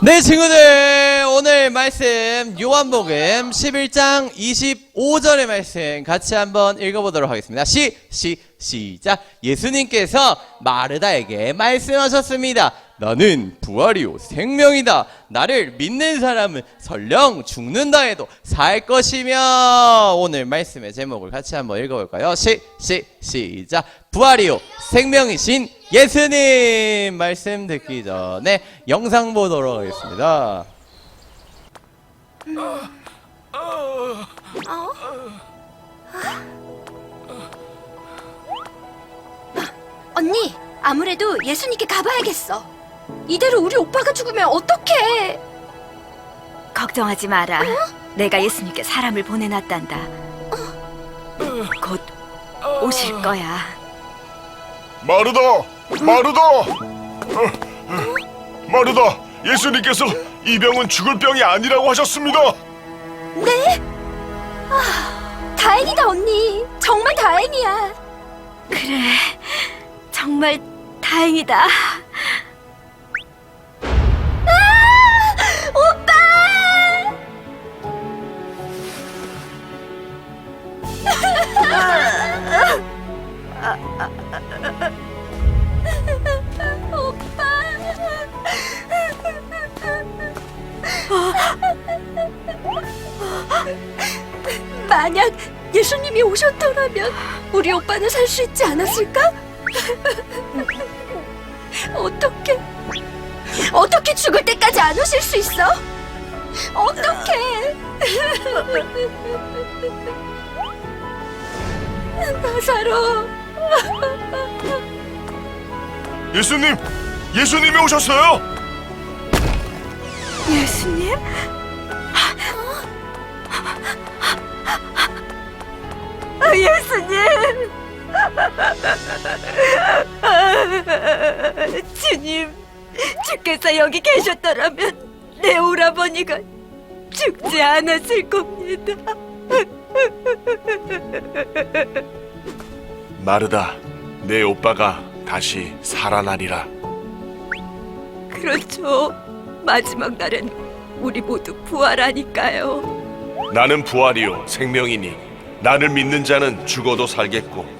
네, 친구들, 오늘 말씀 요한복음 11장 25절의 말씀 같이 한번 읽어보도록 하겠습니다. 시작. 예수님께서 마르다에게 말씀하셨습니다. 나는 부활이요 생명이다. 나를 믿는 사람은 설령 죽는다 해도 살 것이며. 오늘 말씀의 제목을 같이 한번 읽어볼까요? 시작. 부활이요 생명이신 예수님. 말씀 듣기 전에 영상 보도록 하겠습니다. 언니, 아무래도 예수님께 가봐야겠어. 이대로 우리 오빠가 죽으면 어떡해? 걱정하지 마라. 내가 예수님께 사람을 보내놨단다. 곧 오실 거야. 마르다! 마르다! 예수님께서 이 병은 죽을 병이 아니라고 하셨습니다. 네? 다행이다, 언니. 정말 다행이야. 그래, 정말 다행이다. 오빠! 오빠! 만약 예수님이 오셨더라면 우리 오빠는 살 수 있지 않았을까? 어떻게 죽을 때까지 안 오실 수 있어? 어떻게? 나사로. 예수님이 오셨어요. 예수님? 예수님! 주님, 주께서 여기 계셨더라면 내 오라버니가 죽지 않았을 겁니다. 마르다, 내 오빠가 다시 살아나리라. 그렇죠. 마지막 날엔 우리 모두 부활하니까요. 나는 부활이요 생명이니 나를 믿는 자는 죽어도 살겠고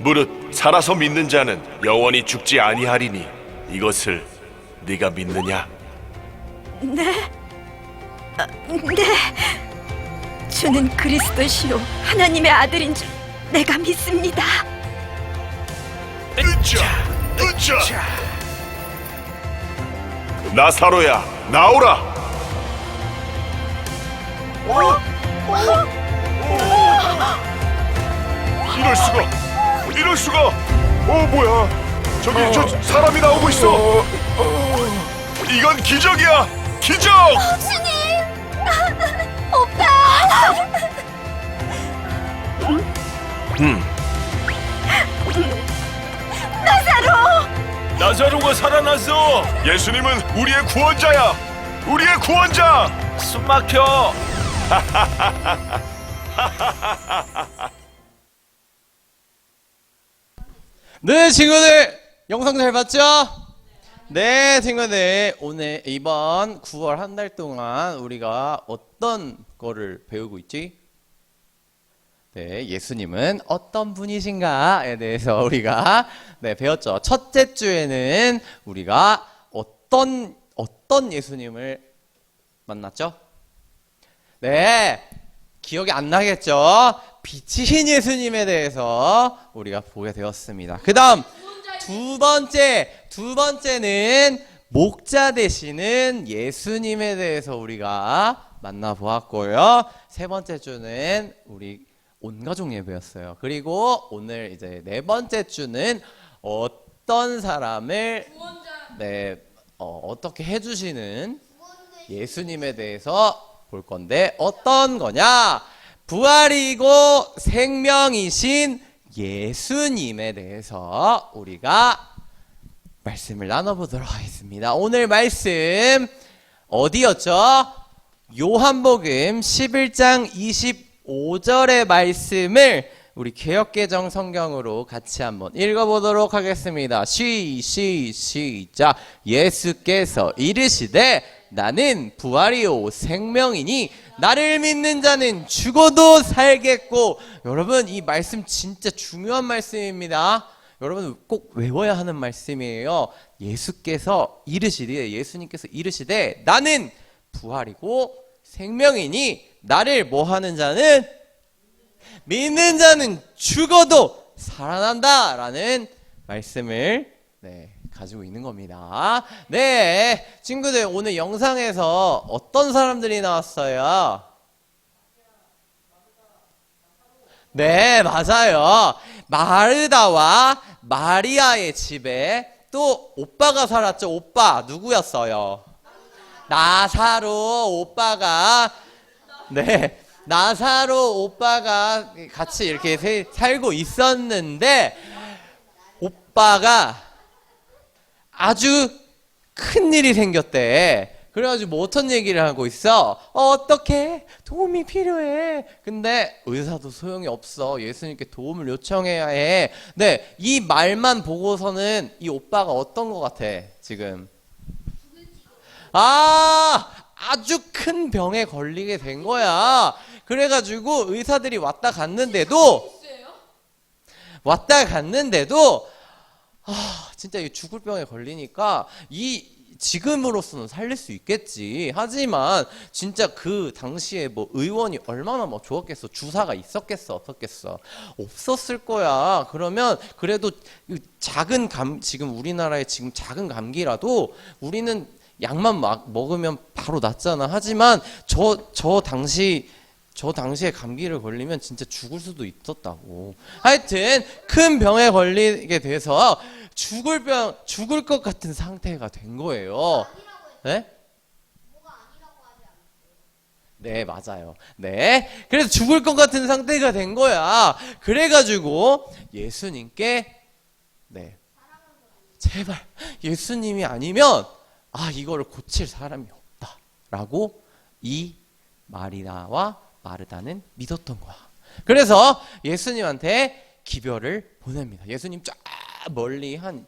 무릇 살아서 믿는 자는 영원히 죽지 아니하리니 이것을 네가 믿느냐? 네. 네. 주는 그리스도시요 하나님의 아들인 줄 내가 믿습니다. 으쌰! 나사로야, 나오라! 이럴 수가! 뭐야? 저기 저 사람이 나오고 있어! 이건 기적이야! 기적! 주님! 오빠! 나사로가 살아났어! 예수님은 우리의 구원자야! 우리의 구원자! 숨 막혀! 네, 친구들, 영상 잘 봤죠? 네, 친구들, 오늘 이번 9월 한 달 동안 우리가 어떤 거를 배우고 있지? 네, 예수님은 어떤 분이신가에 대해서 우리가 배웠죠. 첫째 주에는 우리가 어떤 예수님을 만났죠? 네, 기억이 안 나겠죠? 빛이신 예수님에 대해서 우리가 보게 되었습니다. 그 다음 두 번째는 목자 되시는 예수님에 대해서 우리가 만나보았고요. 세 번째 주는 우리 온가족 예배였어요. 그리고 오늘 이제 네 번째 주는 어떤 사람을 어떻게 해주시는 예수님에 대해서 볼 건데 어떤 거냐? 부활이고 생명이신 예수님에 대해서 우리가 말씀을 나눠보도록 하겠습니다. 오늘 말씀 어디였죠? 요한복음 11장 25절의 말씀을 우리 개역개정 성경으로 같이 한번 읽어보도록 하겠습니다. 시작. 예수께서 이르시되 나는 부활이요 생명이니 나를 믿는 자는 죽어도 살겠고. 여러분, 이 말씀 진짜 중요한 말씀입니다. 여러분 꼭 외워야 하는 말씀이에요. 예수님께서 이르시되 나는 부활이고 생명이니 나를 뭐 하는 자는, 믿는 자는 죽어도 살아난다 라는 말씀을 가지고 있는 겁니다. 네, 친구들, 오늘 영상에서 어떤 사람들이 나왔어요? 네, 맞아요. 마르다와 마리아의 집에 또 오빠가 살았죠. 오빠 누구였어요? 나사로 오빠가, 네, 나사로 오빠가 같이 이렇게 살고 있었는데, 오빠가 아주 큰 일이 생겼대. 그래가지고 뭐 어떤 얘기를 하고 있어? 어떻게 도움이 필요해. 근데 의사도 소용이 없어. 예수님께 도움을 요청해야 해. 네, 이 말만 보고서는 이 오빠가 어떤 것 같아 지금? 아주 큰 병에 걸리게 된 거야. 그래가지고 의사들이 왔다 갔는데도 진짜 이 죽을 병에 걸리니까 지금으로서는 살릴 수 있겠지. 하지만 진짜 그 당시에 뭐 의원이 얼마나 뭐 좋았겠어. 주사가 있었겠어, 없었겠어? 없었을 거야. 그러면 그래도 작은 지금 우리나라의 지금 작은 감기라도 우리는 약만 먹으면 바로 낫잖아. 하지만 저 당시에 감기를 걸리면 진짜 죽을 수도 있었다고. 하여튼 큰 병에 걸리게 돼서 죽을 것 같은 상태가 된 거예요. 네? 네, 맞아요. 네. 그래서 죽을 것 같은 상태가 된 거야. 그래가지고 예수님께, 네, 제발 예수님이 아니면 이거를 고칠 사람이 없다 라고 이 마리아와 마르다는 믿었던 거야. 그래서 예수님한테 기별을 보냅니다. 예수님 쫙 멀리 한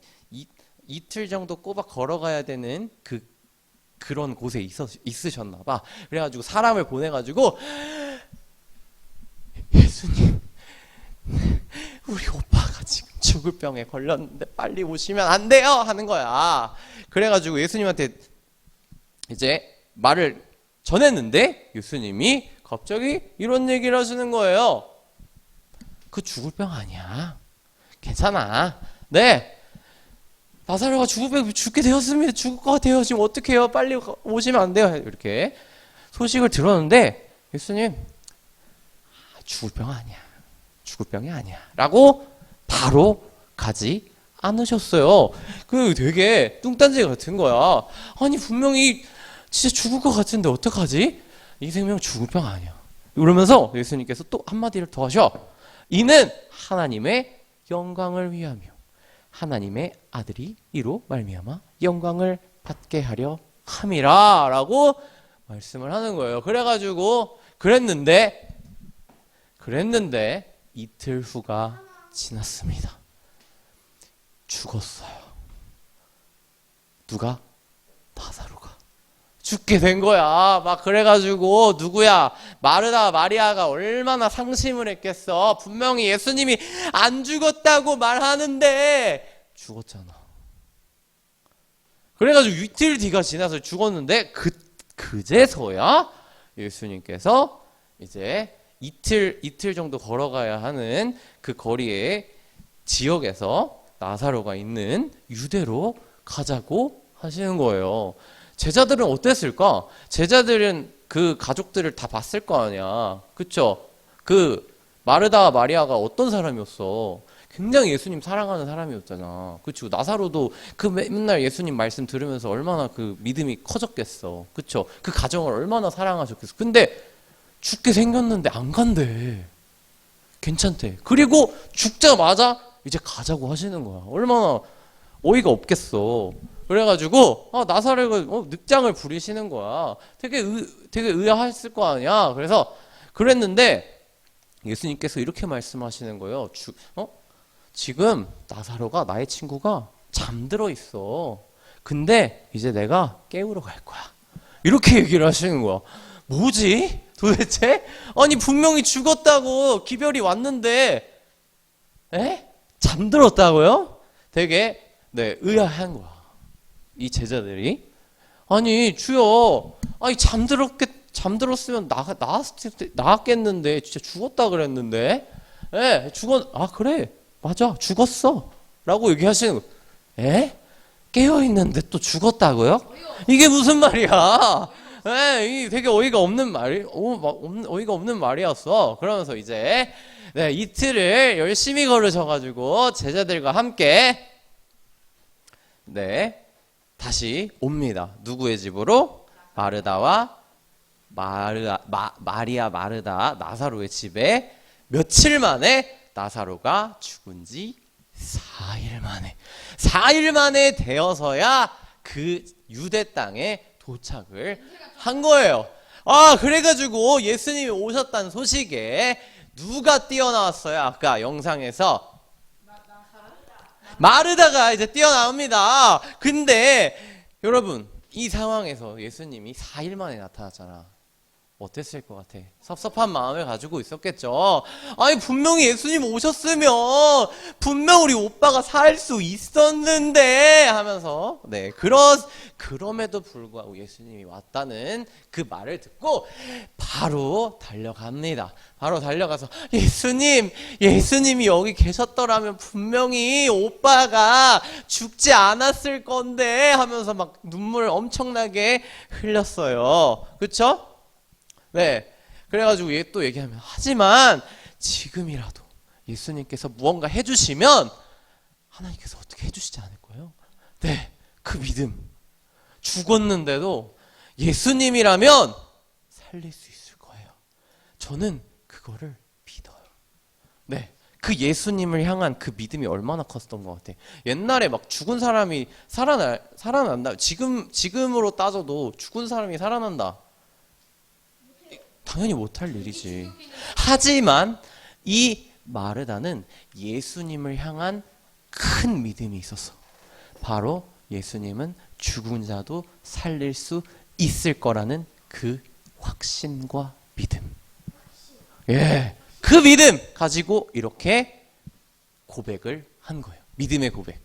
이틀 정도 꼬박 걸어가야 되는 그런 곳에 있으셨나 봐. 그래가지고 사람을 보내가지고, 예수님, 우리 오빠가 지금 죽을 병에 걸렸는데 빨리 오시면 안 돼요 하는 거야. 그래가지고 예수님한테 이제 말을 전했는데 예수님이 갑자기 이런 얘기를 하시는 거예요. 그 죽을 병 아니야. 괜찮아. 네, 나사로가 죽게 되었습니다. 죽을 것 같아요. 지금 어떻게 해요? 빨리 오시면 안 돼요. 이렇게 소식을 들었는데 예수님, 죽을 병 아니야. 죽을 병이 아니야 라고 바로 가지 않으셨어요. 그 되게 뚱딴지 같은 거야. 아니 분명히 진짜 죽을 것 같은데 어떡하지? 이 생명 죽을 병 아니야. 이러면서 예수님께서 또 한마디를 더 하셔. 이는 하나님의 영광을 위하며 하나님의 아들이 이로 말미암아 영광을 받게 하려 함이라 라고 말씀을 하는 거예요. 그래가지고 그랬는데 이틀 후가 지났습니다. 죽었어요. 누가? 나사로가 죽게 된 거야. 막 그래가지고 누구야? 마르다 마리아가 얼마나 상심을 했겠어. 분명히 예수님이 안 죽었다고 말하는데 죽었잖아. 그래가지고 이틀 뒤가 지나서 죽었는데 그제서야 예수님께서 이제 이틀 정도 걸어가야 하는 그 거리에 지역에서 나사로가 있는 유대로 가자고 하시는 거예요. 제자들은 어땠을까? 제자들은 그 가족들을 다 봤을 거 아니야. 그쵸? 그 마르다 마리아가 어떤 사람이었어? 굉장히 예수님 사랑하는 사람이었잖아. 그쵸? 나사로도 그 맨날 예수님 말씀 들으면서 얼마나 그 믿음이 커졌겠어. 그쵸? 그 가정을 얼마나 사랑하셨겠어. 근데 죽게 생겼는데 안 간대. 괜찮대. 그리고 죽자마자 이제 가자고 하시는 거야. 얼마나 어이가 없겠어. 그래가지고 나사로가 늑장을 부리시는 거야. 되게 의아했을 거 아니야. 그래서 그랬는데 예수님께서 이렇게 말씀하시는 거예요. 지금 나사로가, 나의 친구가 잠들어 있어. 근데 이제 내가 깨우러 갈 거야. 이렇게 얘기를 하시는 거야. 뭐지? 도대체? 아니 분명히 죽었다고 기별이 왔는데 잠들었다고요? 되게 의아한 거야. 이 제자들이. 아니 주여, 아니 잠들었으면 나았겠는데 진짜 죽었다 그랬는데. 그래 맞아 죽었어 라고 얘기하시는 거예요. 깨어 있는데 또 죽었다고요? 이게 무슨 말이야? 이 되게 어이가 없는 어이가 없는 말이었어. 그러면서 이제 이틀을 열심히 걸으셔가지고 제자들과 함께 다시 옵니다. 누구의 집으로? 마리아 마르다 나사로의 집에. 며칠 만에? 나사로가 죽은 지 4일 만에 되어서야 그 유대 땅에 도착을 한 거예요. 그래가지고 예수님이 오셨다는 소식에 누가 뛰어나왔어요? 아까 영상에서 마르다가 이제 뛰어나옵니다. 근데 여러분, 이 상황에서 예수님이 4일 만에 나타났잖아. 어땠을 것 같아? 섭섭한 마음을 가지고 있었겠죠. 아니 분명히 예수님 오셨으면 분명 우리 오빠가 살 수 있었는데 하면서 그럼에도 불구하고 예수님이 왔다는 그 말을 듣고 바로 달려갑니다. 바로 달려가서 예수님이 여기 계셨더라면 분명히 오빠가 죽지 않았을 건데 하면서 막 눈물을 엄청나게 흘렸어요. 그쵸? 그래가지고 또 얘기하면, 하지만 지금이라도 예수님께서 무언가 해주시면 하나님께서 어떻게 해주시지 않을 거예요? 그 믿음. 죽었는데도 예수님이라면 살릴 수 있을 거예요. 저는 그거를 믿어요. 그 예수님을 향한 그 믿음이 얼마나 컸던 것 같아. 옛날에 막 죽은 사람이 살아난다. 지금으로 따져도 죽은 사람이 살아난다. 당연히 못할 일이지. 하지만 이 마르다는 예수님을 향한 큰 믿음이 있었어. 바로 예수님은 죽은 자도 살릴 수 있을 거라는 그 확신과 믿음. 그 믿음 가지고 이렇게 고백을 한 거예요. 믿음의 고백.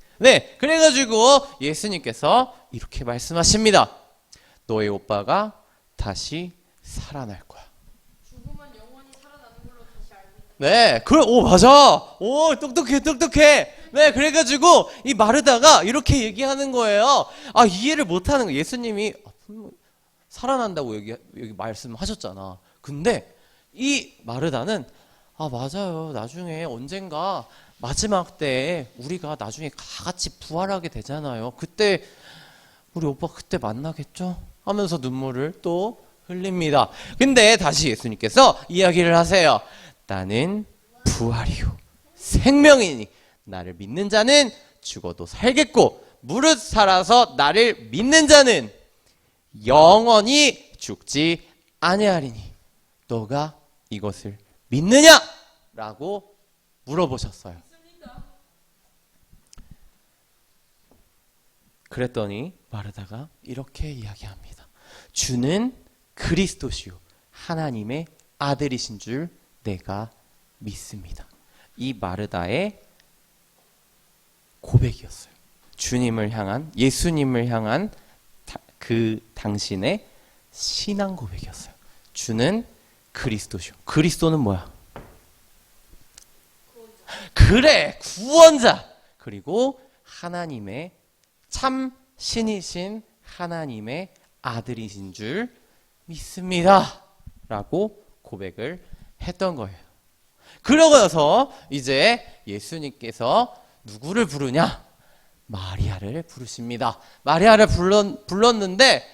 그래가지고 예수님께서 이렇게 말씀하십니다. 너의 오빠가 다시 살아날 거야. 맞아. 똑똑해. 그래가지고 이 마르다가 이렇게 얘기하는 거예요. 이해를 못하는 거. 예수님이 살아난다고 여기 말씀하셨잖아. 근데 이 마르다는 맞아요. 나중에 언젠가 마지막 때에 우리가 나중에 다 같이 부활하게 되잖아요. 그때 우리 오빠 그때 만나겠죠? 하면서 눈물을 또 흘립니다. 근데 다시 예수님께서 이야기를 하세요. 나는 부활이요 생명이니 나를 믿는 자는 죽어도 살겠고 무릇 살아서 나를 믿는 자는 영원히 죽지 아니하리니 너가 이것을 믿느냐? 라고 물어보셨어요. 그랬더니 마르다가 이렇게 이야기합니다. 주는 그리스도시요 하나님의 아들이신 줄 내가 믿습니다. 이 마르다의 고백이었어요. 주님을 향한, 예수님을 향한 그 당신의 신앙 고백이었어요. 주는 그리스도시요. 그리스도는 뭐야? 그래, 구원자. 그리고 하나님의 참 신이신 하나님의 아들이신 줄 믿습니다. 라고 고백을 했던 거예요. 그러고 나서 이제 예수님께서 누구를 부르냐? 마리아를 부르십니다. 마리아를 불렀는데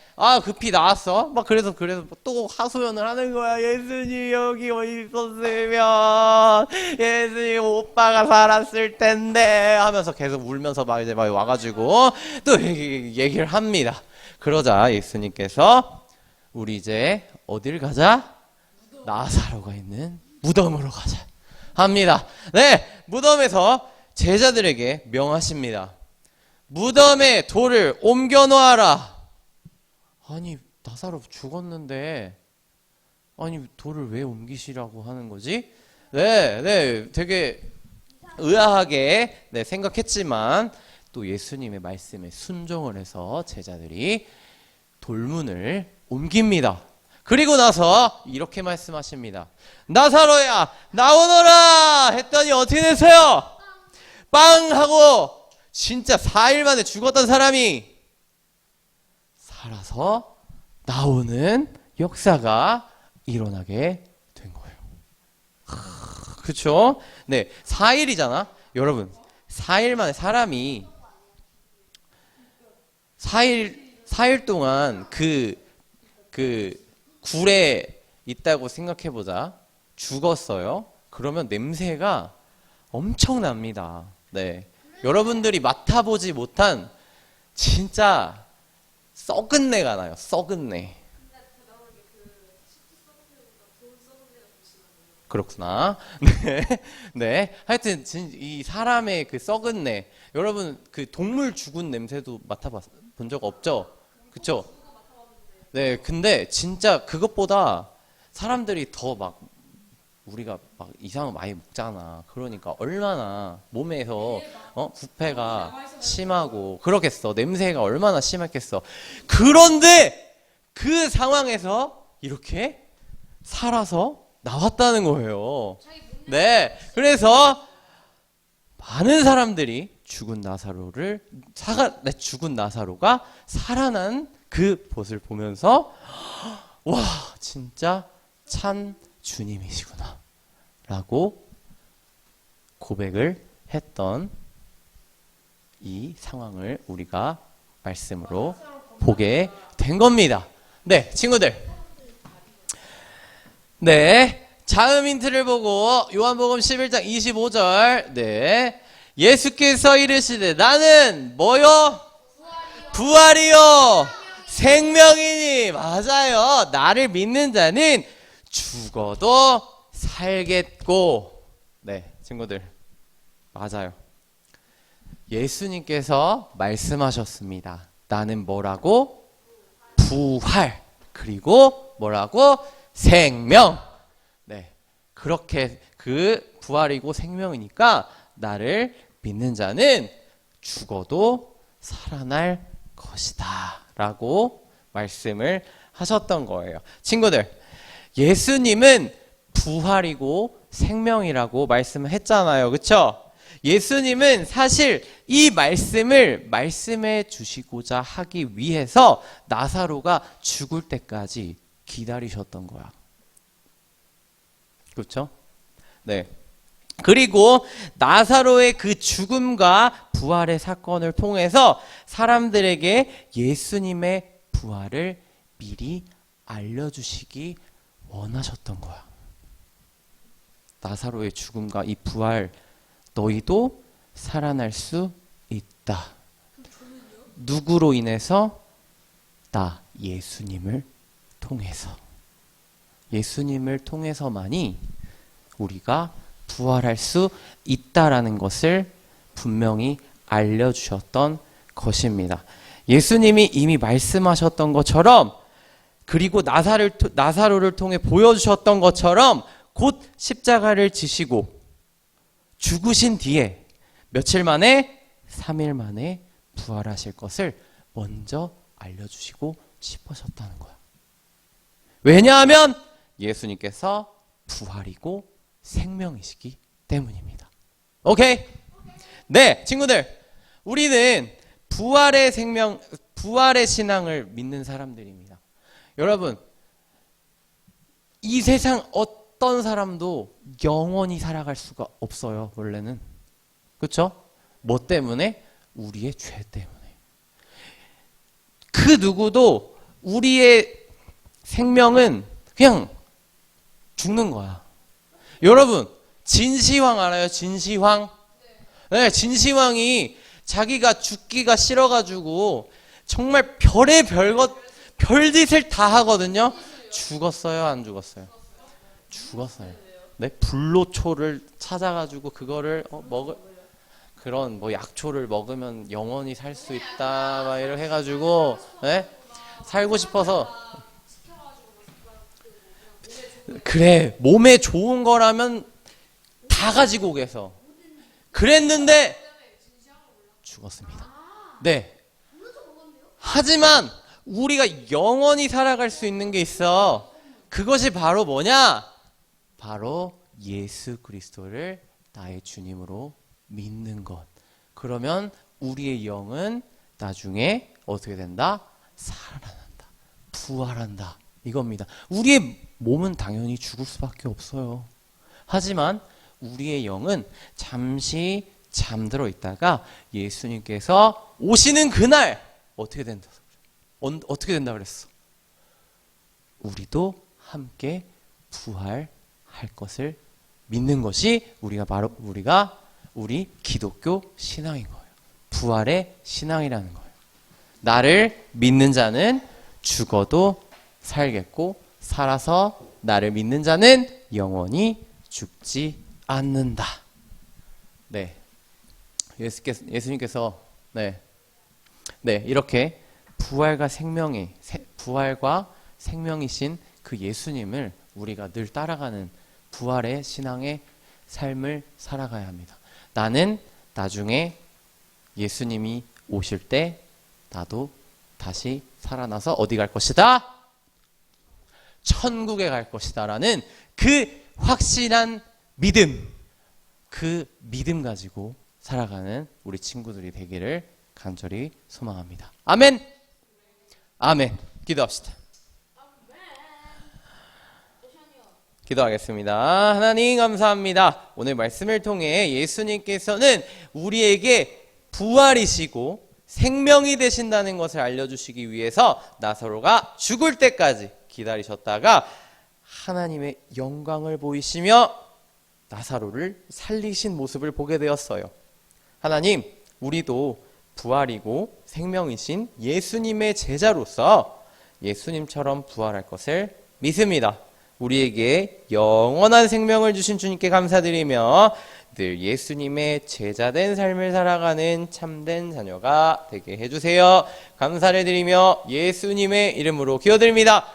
급히 나왔어. 그래서 또 하소연을 하는 거야. 예수님 여기 있었으면 예수님 오빠가 살았을 텐데 하면서 계속 울면서 막 와가지고 또 얘기를 합니다. 그러자 예수님께서 우리 이제 어딜 가자? 나사로가 있는 무덤으로 가자 합니다. 무덤에서 제자들에게 명하십니다. 무덤에 돌을 옮겨 놓아라. 아니 나사로 죽었는데 아니 돌을 왜 옮기시라고 하는 거지? 네, 되게 의아하게 생각했지만 또 예수님의 말씀에 순종을 해서 제자들이 돌문을 옮깁니다. 그리고 나서 이렇게 말씀하십니다. 나사로야 나오너라 했더니 어떻게 됐어요? 빵 하고 진짜 4일 만에 죽었던 사람이 살아서 나오는 역사가 일어나게 된 거예요. 그렇죠? 네, 4일이잖아. 여러분, 4일 만에 사람이 4일 동안 그 굴에 있다고 생각해보자. 죽었어요. 그러면 냄새가 엄청납니다. 네. 여러분들이 맡아보지 못한 진짜 썩은 내가 나요. 썩은 내. 그렇구나. 네. 네. 하여튼 이 사람의 그 썩은 내. 여러분 그 동물 죽은 냄새도 맡아본 적 없죠? 그쵸? 네. 근데 진짜 그것보다 사람들이 더 막 우리가 막 이상한 거 많이 먹잖아. 그러니까 얼마나 몸에서 부패가 심하고 그렇겠어. 냄새가 얼마나 심했겠어. 그런데 그 상황에서 이렇게 살아서 나왔다는 거예요. 네. 그래서 많은 사람들이 죽은 나사로가 살아난 그 것을 보면서 와, 진짜 참 주님이시구나 라고 고백을 했던 이 상황을 우리가 말씀으로 보게 된 겁니다. 네, 친구들. 네, 자음 힌트를 보고 요한복음 11장 25절. 네, 예수께서 이르시되 나는 뭐요? 부활이요 생명이니. 맞아요. 나를 믿는 자는 죽어도 살겠고. 네, 친구들 맞아요. 예수님께서 말씀하셨습니다. 나는 뭐라고? 부활. 그리고 뭐라고? 생명. 네, 그렇게 그 부활이고 생명이니까 나를 믿는 자는 죽어도 살아날 것이다 라고 말씀을 하셨던 거예요. 친구들, 예수님은 부활이고 생명이라고 말씀을 했잖아요. 그쵸? 예수님은 사실 이 말씀을 말씀해 주시고자 하기 위해서 나사로가 죽을 때까지 기다리셨던 거야. 그렇죠? 네. 그리고 나사로의 그 죽음과 부활의 사건을 통해서 사람들에게 예수님의 부활을 미리 알려주시기 원하셨던 거야. 나사로의 죽음과 이 부활, 너희도 살아날 수 있다. 누구로 인해서? 나 예수님을 통해서. 예수님을 통해서만이 우리가 부활할 수 있다라는 것을 분명히 알려주셨던 것입니다. 예수님이 이미 말씀하셨던 것처럼, 그리고 나사로를 통해 보여주셨던 것처럼 곧 십자가를 지시고 죽으신 뒤에 며칠 만에 3일 만에 부활하실 것을 먼저 알려주시고 싶으셨다는 거야. 왜냐하면 예수님께서 부활이고 생명이시기 때문입니다. 오케이? 네, 친구들. 우리는 부활의 생명, 부활의 신앙을 믿는 사람들입니다. 여러분, 이 세상 어떤 사람도 영원히 살아갈 수가 없어요, 원래는. 그렇죠? 뭐 때문에? 우리의 죄 때문에. 그 누구도 우리의 생명은 그냥 죽는 거야. 여러분, 진시황 알아요? 진시황? 네, 진시황이 자기가 죽기가 싫어가지고 정말 별짓을 다 하거든요. 죽었어요? 안 죽었어요? 죽었어요. 네, 불로초를 찾아가지고 그거를 그런 뭐 약초를 먹으면 영원히 살 수 있다 막 이렇게 해가지고 네? 살고 싶어서. 그래, 몸에 좋은 거라면 다 가지고 오겠어. 그랬는데 죽었습니다. 네. 하지만 우리가 영원히 살아갈 수 있는 게 있어. 그것이 바로 뭐냐? 바로 예수 그리스도를 나의 주님으로 믿는 것. 그러면 우리의 영은 나중에 어떻게 된다? 살아난다. 부활한다. 이겁니다. 우리의 몸은 당연히 죽을 수밖에 없어요. 하지만 우리의 영은 잠시 잠들어 있다가 예수님께서 오시는 그날 어떻게 된다? 어떻게 된다 그랬어? 우리도 함께 부활할 것을 믿는 것이 우리 기독교 신앙인 거예요. 부활의 신앙이라는 거예요. 나를 믿는 자는 죽어도 살겠고 살아서 나를 믿는 자는 영원히 죽지 않는다. 네. 예수님께서 이렇게 부활과 생명이신 그 예수님을 우리가 늘 따라가는 부활의 신앙의 삶을 살아가야 합니다. 나는 나중에 예수님이 오실 때 나도 다시 살아나서 어디 갈 것이다? 천국에 갈 것이다 라는 그 확실한 믿음, 그 믿음 가지고 살아가는 우리 친구들이 되기를 간절히 소망합니다. 아멘. 아멘. 기도합시다. 기도하겠습니다. 하나님 감사합니다. 오늘 말씀을 통해 예수님께서는 우리에게 부활이시고 생명이 되신다는 것을 알려주시기 위해서 나사로가 죽을 때까지 기다리셨다가 하나님의 영광을 보이시며 나사로를 살리신 모습을 보게 되었어요. 하나님, 우리도 부활이고 생명이신 예수님의 제자로서 예수님처럼 부활할 것을 믿습니다. 우리에게 영원한 생명을 주신 주님께 감사드리며 늘 예수님의 제자된 삶을 살아가는 참된 자녀가 되게 해주세요. 감사를 드리며 예수님의 이름으로 기도드립니다.